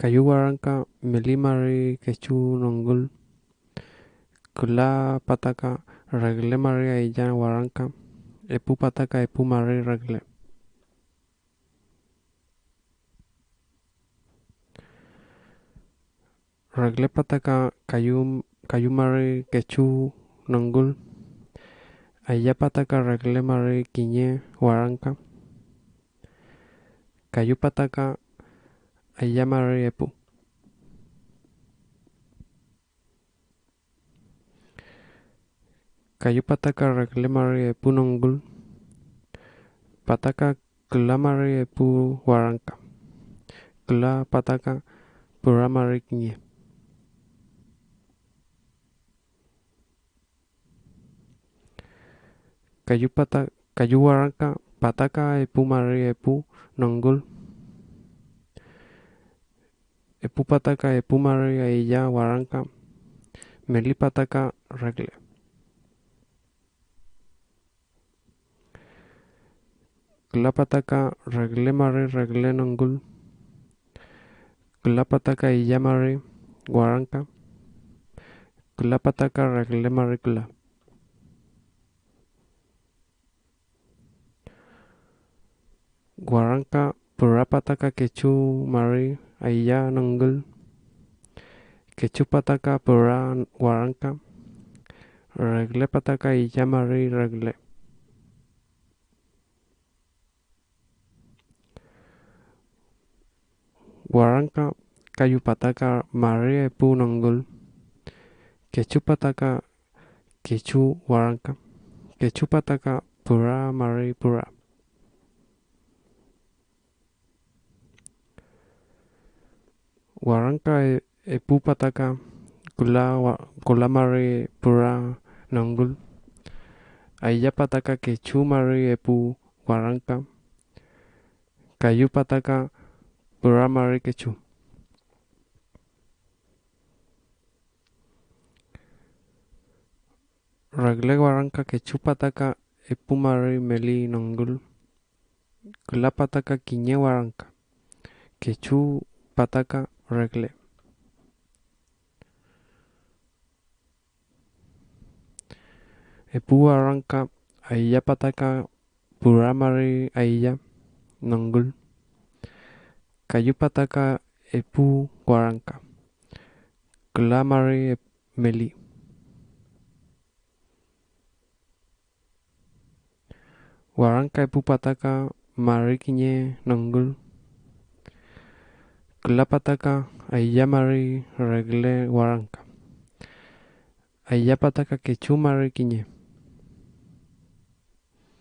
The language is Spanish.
Kayu Waranka, Melimari, Quechu, Nongul, Kula Pataka, Regle Maria Illa Waranka, Epu Pataka, Epu Mari Regle. Regle Pataka, Kayu Mari, Quechu, Nongul, Aya Pataka, Regle Mari, Quiñe, Waranka, Kayu Pataka, Aya Mari Epu. Kayu Pataka, Regle Mari, Epu Nongul, Pataka, Kula Mari, Epu Waranka, Kula Pataka, Pura Mari Quiñe. Kayu Waranka, Pataka, Epu Mari, Epu Nongul, Epu Pataka, Epu Mari, Aya Waranka, Meli Pataka, Regle. Kula Pataka, Regle Mari, Regle Nongul, Kula Pataka, Aya Mari, Waranka, Kula Pataka, Regle Mari Kula. Waranka, Pura Pataka, Quechu Mari, Aya Nongul, Quechu Pataka, Pura Waranka, Regle Pataka, Aya Mari, Regle. Waranka, Kayu Pataka, Mari, Epu Nongul, Quechu Pataka, Quechu Waranka, Quechu Pataka, Pura Mari Pura. Waranka, Epu Pataka, Kula Mari Pura Nongul, Aya Pataka, Quechu Mari Epu Waranka, Kayu Pataka, Pura Mari Quechu. Regle Waranka, Quechu Pataka, Epu Mari Meli Nongul, Kula Pataka, Quiñe Waranka, Quechu Pataka, Regle. Epu Waranka, Aya Pataka, Pura Mari Aya Nongul, Kayu Pataka, Epu Waranka, Kula Mari Meli. Waranka, Epu Pataka, Mari Quiñe Nongul, Kula Pataka, Aya Mari Regle Waranka, Aya Pataka, Quechu Mari Quiñe.